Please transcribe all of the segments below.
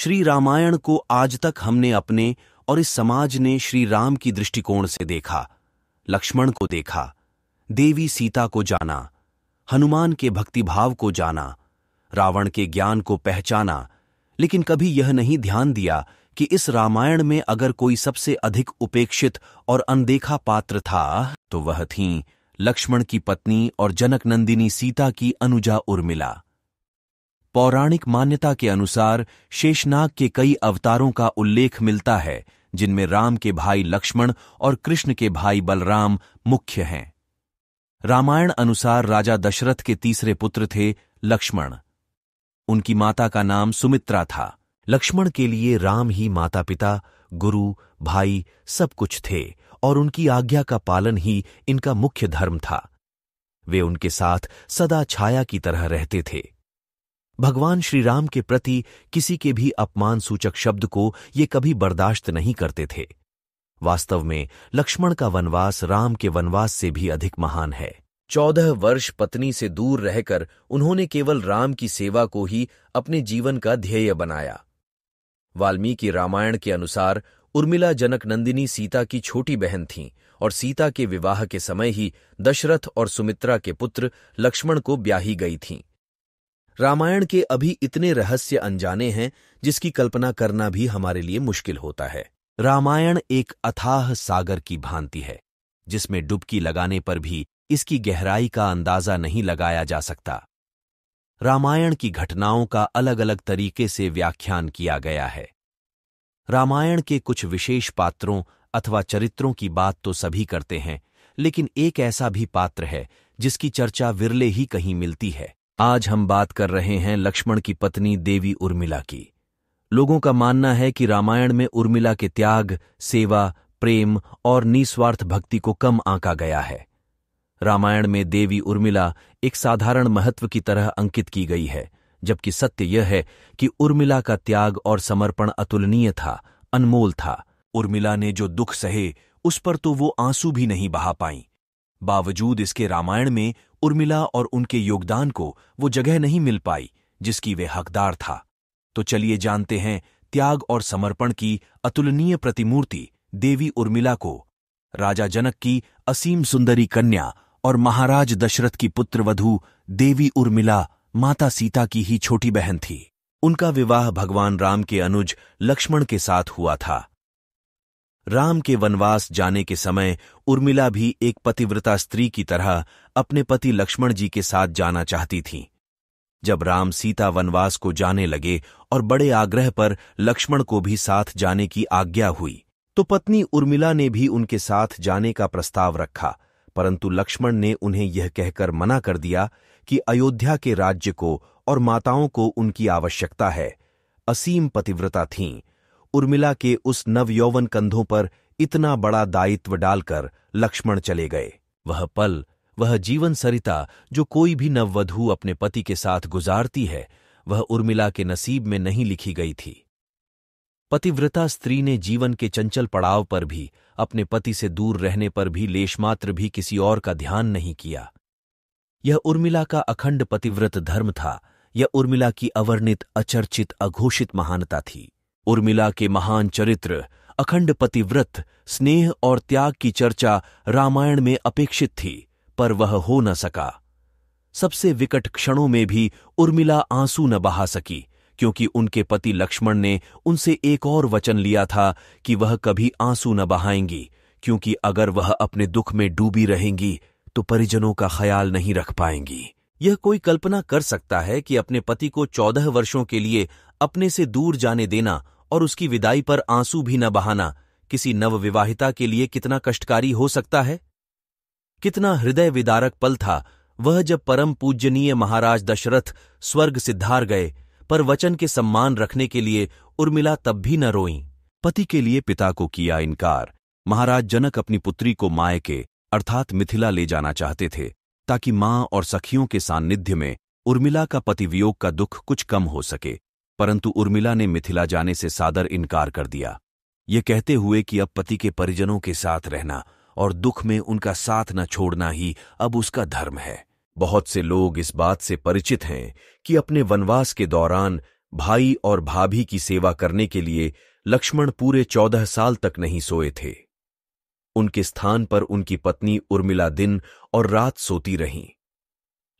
श्री रामायण को आज तक हमने अपने और इस समाज ने श्री राम की दृष्टिकोण से देखा, लक्ष्मण को देखा, देवी सीता को जाना, हनुमान के भक्तिभाव को जाना, रावण के ज्ञान को पहचाना, लेकिन कभी यह नहीं ध्यान दिया कि इस रामायण में अगर कोई सबसे अधिक उपेक्षित और अनदेखा पात्र था तो वह थीं लक्ष्मण की पत्नी और जनक नंदिनी सीता की अनुजा उर्मिला। पौराणिक मान्यता के अनुसार शेषनाग के कई अवतारों का उल्लेख मिलता है, जिनमें राम के भाई लक्ष्मण और कृष्ण के भाई बलराम मुख्य हैं। रामायण अनुसार राजा दशरथ के तीसरे पुत्र थे लक्ष्मण। उनकी माता का नाम सुमित्रा था। लक्ष्मण के लिए राम ही माता पिता, गुरु, भाई सब कुछ थे और उनकी आज्ञा का पालन ही इनका मुख्य धर्म था। वे उनके साथ सदा छाया की तरह रहते थे। भगवान श्री राम के प्रति किसी के भी अपमान सूचक शब्द को ये कभी बर्दाश्त नहीं करते थे। वास्तव में लक्ष्मण का वनवास राम के वनवास से भी अधिक महान है। 14 वर्ष पत्नी से दूर रहकर उन्होंने केवल राम की सेवा को ही अपने जीवन का ध्येय बनाया। वाल्मीकि रामायण के अनुसार उर्मिला जनक नंदिनी सीता की छोटी बहन थीं और सीता के विवाह के समय ही दशरथ और सुमित्रा के पुत्र लक्ष्मण को ब्याही गई थीं। रामायण के अभी इतने रहस्य अनजाने हैं जिसकी कल्पना करना भी हमारे लिए मुश्किल होता है। रामायण एक अथाह सागर की भांति है, जिसमें डुबकी लगाने पर भी इसकी गहराई का अंदाजा नहीं लगाया जा सकता। रामायण की घटनाओं का अलग अलग तरीके से व्याख्यान किया गया है। रामायण के कुछ विशेष पात्रों अथवा चरित्रों की बात तो सभी करते हैं, लेकिन एक ऐसा भी पात्र है जिसकी चर्चा विरले ही कहीं मिलती है। आज हम बात कर रहे हैं लक्ष्मण की पत्नी देवी उर्मिला की। लोगों का मानना है कि रामायण में उर्मिला के त्याग, सेवा, प्रेम और निस्वार्थ भक्ति को कम आंका गया है। रामायण में देवी उर्मिला एक साधारण महत्व की तरह अंकित की गई है, जबकि सत्य यह है कि उर्मिला का त्याग और समर्पण अतुलनीय था, अनमोल था। उर्मिला ने जो दुख सहे उस पर तो वो आंसू भी नहीं बहा पाईं। बावजूद इसके रामायण में उर्मिला और उनके योगदान को वो जगह नहीं मिल पाई जिसकी वे हकदार था। तो चलिए जानते हैं त्याग और समर्पण की अतुलनीय प्रतिमूर्ति देवी उर्मिला को। राजा जनक की असीम सुंदरी कन्या और महाराज दशरथ की पुत्रवधू देवी उर्मिला माता सीता की ही छोटी बहन थी। उनका विवाह भगवान राम के अनुज लक्ष्मण के साथ हुआ था। राम के वनवास जाने के समय उर्मिला भी एक पतिव्रता स्त्री की तरह अपने पति लक्ष्मण जी के साथ जाना चाहती थीं। जब राम सीता वनवास को जाने लगे और बड़े आग्रह पर लक्ष्मण को भी साथ जाने की आज्ञा हुई, तो पत्नी उर्मिला ने भी उनके साथ जाने का प्रस्ताव रखा, परंतु लक्ष्मण ने उन्हें यह कहकर मना कर दिया कि अयोध्या के राज्य को और माताओं को उनकी आवश्यकता है। असीम पतिव्रता थीं। उर्मिला के उस नवयौवन कंधों पर इतना बड़ा दायित्व डालकर लक्ष्मण चले गए। वह पल, वह जीवन सरिता जो कोई भी नववधू अपने पति के साथ गुजारती है, वह उर्मिला के नसीब में नहीं लिखी गई थी। पतिव्रता स्त्री ने जीवन के चंचल पड़ाव पर भी, अपने पति से दूर रहने पर भी लेशमात्र भी किसी और का ध्यान नहीं किया। यह उर्मिला का अखंड पतिव्रत धर्म था। यह उर्मिला की अवर्णित, अचर्चित, अघोषित महानता थी। उर्मिला के महान चरित्र, अखंड पतिव्रत, स्नेह और त्याग की चर्चा रामायण में अपेक्षित थी, पर वह हो न सका। सबसे विकट क्षणों में भी उर्मिला आंसू न बहा सकी, क्योंकि उनके पति लक्ष्मण ने उनसे एक और वचन लिया था कि वह कभी आंसू न बहाएंगी, क्योंकि अगर वह अपने दुख में डूबी रहेंगी तो परिजनों का ख्याल नहीं रख पाएंगी। यह कोई कल्पना कर सकता है कि अपने पति को 14 वर्षों के लिए अपने से दूर जाने देना और उसकी विदाई पर आंसू भी न बहाना किसी नवविवाहिता के लिए कितना कष्टकारी हो सकता है। कितना हृदय विदारक पल था वह जब परम पूज्यनीय महाराज दशरथ स्वर्ग सिद्धार गए, पर वचन के सम्मान रखने के लिए उर्मिला तब भी न रोईं। पति के लिए पिता को किया इनकार। महाराज जनक अपनी पुत्री को मायके अर्थात मिथिला ले जाना चाहते थे, ताकि मां और सखियों के सान्निध्य में उर्मिला का पति वियोग का दुख कुछ कम हो सके, परंतु उर्मिला ने मिथिला जाने से सादर इनकार कर दिया, ये कहते हुए कि अब पति के परिजनों के साथ रहना और दुख में उनका साथ न छोड़ना ही अब उसका धर्म है। बहुत से लोग इस बात से परिचित हैं कि अपने वनवास के दौरान भाई और भाभी की सेवा करने के लिए लक्ष्मण पूरे 14 साल तक नहीं सोए थे। उनके स्थान पर उनकी पत्नी उर्मिला दिन और रात सोती रहीं।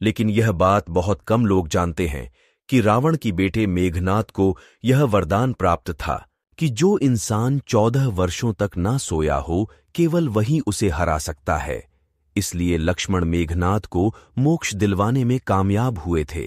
लेकिन यह बात बहुत कम लोग जानते हैं कि रावण की बेटे मेघनाद को यह वरदान प्राप्त था कि जो इंसान 14 वर्षों तक ना सोया हो, केवल वही उसे हरा सकता है। इसलिए लक्ष्मण मेघनाद को मोक्ष दिलवाने में कामयाब हुए थे।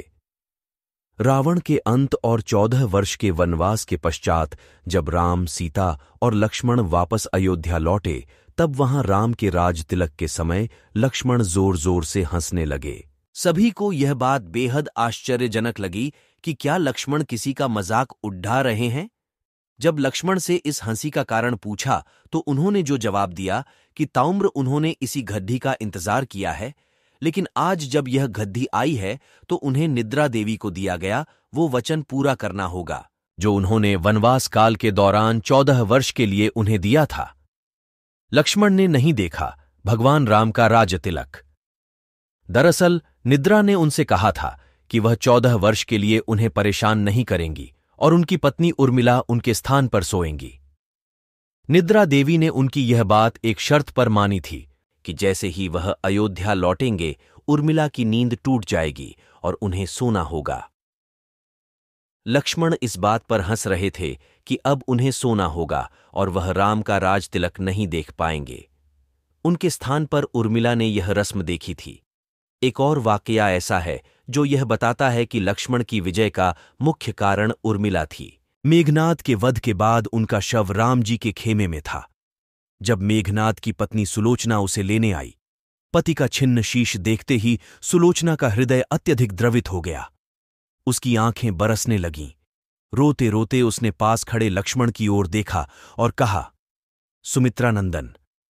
रावण के अंत और 14 वर्ष के वनवास के पश्चात जब राम, सीता और लक्ष्मण वापस अयोध्या लौटे, तब वहां राम के राज तिलक के समय लक्ष्मण जोर जोर से हंसने लगे। सभी को यह बात बेहद आश्चर्यजनक लगी कि क्या लक्ष्मण किसी का मजाक उड़ा रहे हैं। जब लक्ष्मण से इस हंसी का कारण पूछा तो उन्होंने जो जवाब दिया कि ताउम्र उन्होंने इसी गड्ढी का इंतजार किया है, लेकिन आज जब यह गड्ढी आई है तो उन्हें निद्रा देवी को दिया गया वो वचन पूरा करना होगा जो उन्होंने वनवास काल के दौरान 14 वर्ष के लिए उन्हें दिया था। लक्ष्मण ने नहीं देखा भगवान राम का राज तिलक। दरअसल निद्रा ने उनसे कहा था कि वह 14 वर्ष के लिए उन्हें परेशान नहीं करेंगी और उनकी पत्नी उर्मिला उनके स्थान पर सोएंगी। निद्रा देवी ने उनकी यह बात एक शर्त पर मानी थी कि जैसे ही वह अयोध्या लौटेंगे, उर्मिला की नींद टूट जाएगी और उन्हें सोना होगा। लक्ष्मण इस बात पर हंस रहे थे कि अब उन्हें सोना होगा और वह राम का राज तिलक नहीं देख पाएंगे। उनके स्थान पर उर्मिला ने यह रस्म देखी थी। एक और वाकया ऐसा है जो यह बताता है कि लक्ष्मण की विजय का मुख्य कारण उर्मिला थी। मेघनाद के वध के बाद उनका शव राम जी के खेमे में था। जब मेघनाद की पत्नी सुलोचना उसे लेने आई, पति का छिन्न शीश देखते ही सुलोचना का हृदय अत्यधिक द्रवित हो गया। उसकी आंखें बरसने लगीं। रोते रोते उसने पास खड़े लक्ष्मण की ओर देखा और कहा, सुमित्रानंदन,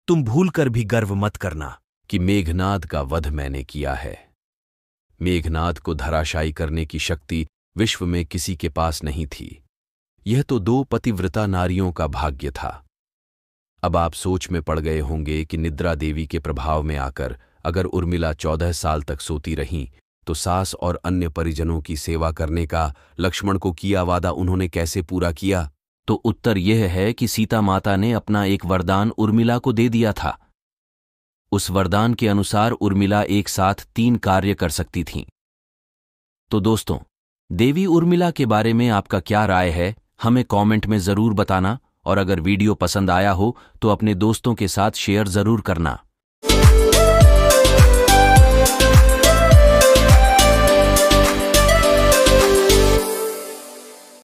तुम भूलकर भी गर्व मत करना कि मेघनाद का वध मैंने किया है। मेघनाद को धराशायी करने की शक्ति विश्व में किसी के पास नहीं थी। यह तो 2 पतिव्रता नारियों का भाग्य था। अब आप सोच में पड़ गए होंगे कि निद्रा देवी के प्रभाव में आकर अगर उर्मिला 14 साल तक सोती रहीं तो सास और अन्य परिजनों की सेवा करने का लक्ष्मण को किया वादा उन्होंने कैसे पूरा किया। तो उत्तर यह है कि सीता माता ने अपना एक वरदान उर्मिला को दे दिया था। उस वरदान के अनुसार उर्मिला एक साथ 3 कार्य कर सकती थीं। तो दोस्तों, देवी उर्मिला के बारे में आपका क्या राय है, हमें कमेंट में जरूर बताना और अगर वीडियो पसंद आया हो तो अपने दोस्तों के साथ शेयर जरूर करना।